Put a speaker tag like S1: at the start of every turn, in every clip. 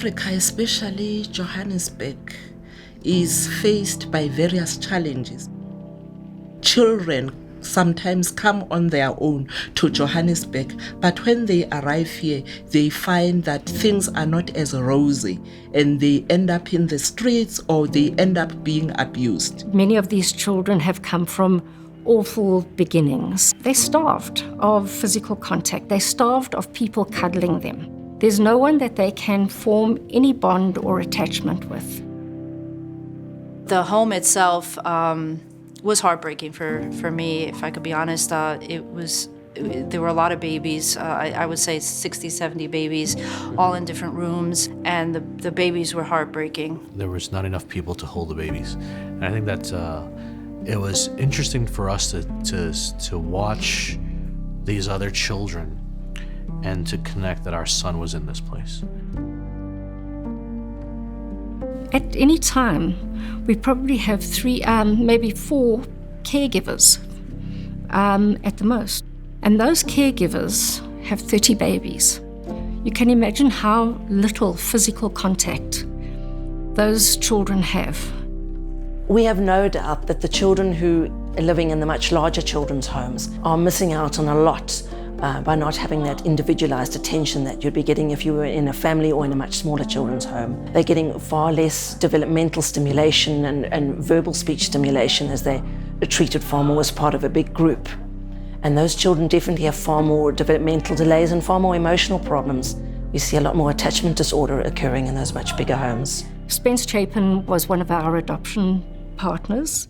S1: Africa, especially Johannesburg, is faced by various challenges. Children sometimes come on their own to Johannesburg, but when they arrive here, they find that things are not as rosy and they end up in the streets or they end up being abused.
S2: Many of these children have come from awful beginnings. They're starved of physical contact. They're starved of people cuddling them. There's no one that they can form any bond or attachment with.
S3: The home itself was heartbreaking for me, if I could be honest. There were a lot of babies, I would say 60, 70 babies, all in different rooms, and the babies were heartbreaking.
S4: There was not enough people to hold the babies. And I think that it was interesting for us to watch these other children and to connect that our son was in this place.
S2: At any time, we probably have 3, maybe 4 caregivers at the most. And those caregivers have 30 babies. You can imagine how little physical contact those children have.
S5: We have no doubt that the children who are living in the much larger children's homes are missing out on a lot by not having that individualized attention that you'd be getting if you were in a family or in a much smaller children's home. They're getting far less developmental stimulation and verbal speech stimulation as they're treated far more as part of a big group. And those children definitely have far more developmental delays and far more emotional problems. We see a lot more attachment disorder occurring in those much bigger homes.
S2: Spence-Chapin was one of our adoption partners,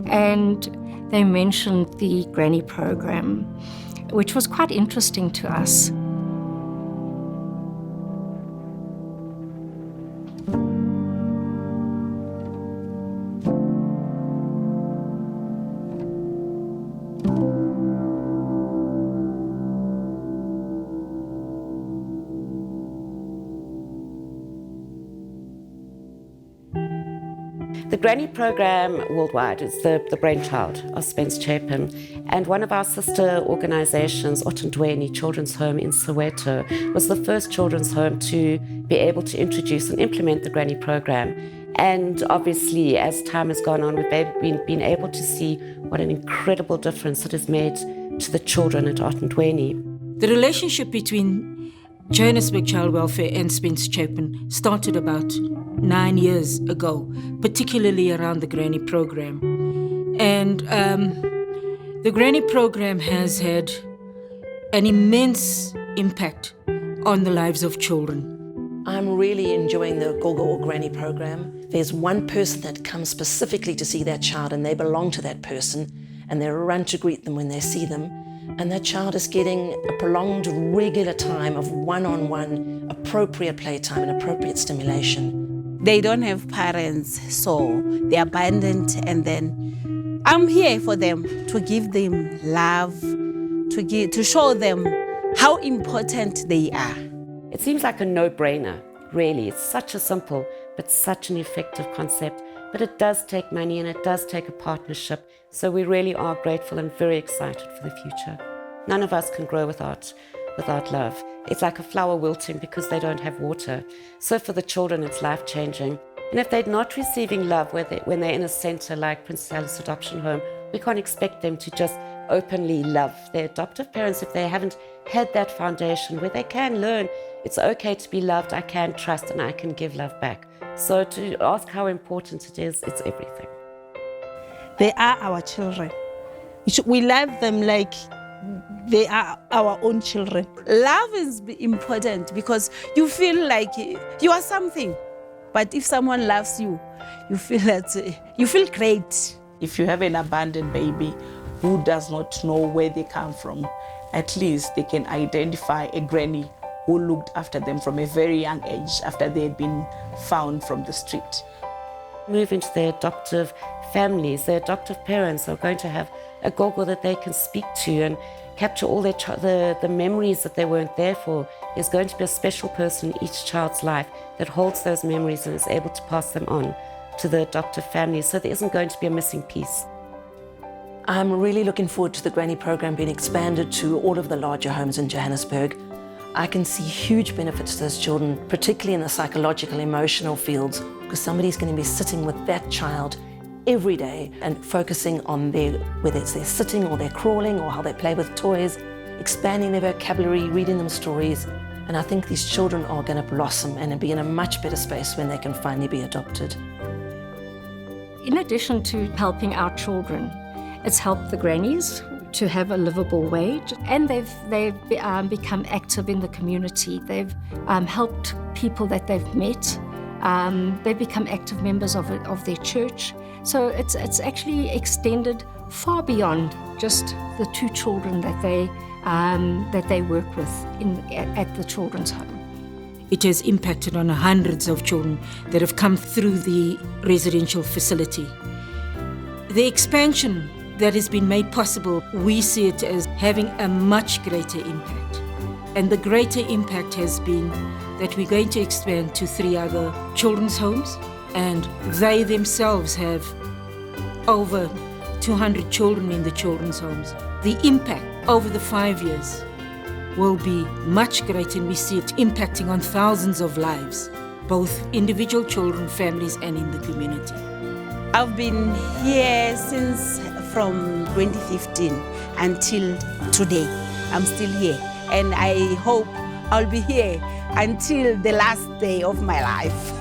S2: and they mentioned the granny program, which was quite interesting to us.
S6: The Granny program worldwide is the brainchild of Spence-Chapin, and one of our sister organizations, Otondweni Children's Home in Soweto, was the first children's home to be able to introduce and implement the Granny program. And obviously, as time has gone on, we've been able to see what an incredible difference it has made to the children at Otondweni.
S7: The relationship between Johannesburg Child Welfare and Spence-Chapin started about 9 years ago, particularly around the Granny program. And the Granny program has had an immense impact on the lives of children.
S5: I'm really enjoying the Gogo or Granny program. There's one person that comes specifically to see that child and they belong to that person and they run to greet them when they see them. And that child is getting a prolonged, regular time of one-on-one, appropriate playtime and appropriate stimulation.
S8: They don't have parents, so they're abandoned, and then I'm here for them to give them love, to show them how important they are.
S6: It seems like a no-brainer, really. It's such a simple but such an effective concept. But it does take money and it does take a partnership. So we really are grateful and very excited for the future. None of us can grow without love. It's like a flower wilting because they don't have water. So for the children, it's life-changing. And if they're not receiving love when they're in a center like Princess Alice Adoption Home, we can't expect them to just openly love their adoptive parents if they haven't had that foundation where they can learn it's okay to be loved, I can trust, and I can give love back. So to ask how important it is, it's everything.
S8: They are our children. We love them like they are our own children. Love is important because you feel like you are something. But if someone loves you, you feel great.
S9: If you have an abandoned baby who does not know where they come from, at least they can identify a granny who looked after them from a very young age after they had been found from the street.
S6: Move into their adoptive families. Their adoptive parents are going to have a gogo that they can speak to and capture all the memories that they weren't there for. There's going to be a special person in each child's life that holds those memories and is able to pass them on to the adoptive family. So there isn't going to be a missing piece.
S5: I'm really looking forward to the Granny program being expanded to all of the larger homes in Johannesburg. I can see huge benefits to those children, particularly in the psychological, emotional fields, because somebody's going to be sitting with that child every day and focusing on whether it's their sitting or their crawling or how they play with toys, expanding their vocabulary, reading them stories. And I think these children are going to blossom and be in a much better space when they can finally be adopted.
S2: In addition to helping our children, it's helped the grannies to have a livable wage, and they've become active in the community. They've helped people that they've met. They've become active members of their church. So it's actually extended far beyond just the 2 children that they work with at the children's home.
S7: It has impacted on hundreds of children that have come through the residential facility. The expansion that has been made possible, we see it as having a much greater impact. And the greater impact has been that we're going to expand to 3 other children's homes, and they themselves have over 200 children in the children's homes. The impact over the 5 years will be much greater, and we see it impacting on thousands of lives, both individual children, families, and in the community.
S8: I've been here since from 2015 until today. I'm still here, and I hope I'll be here until the last day of my life.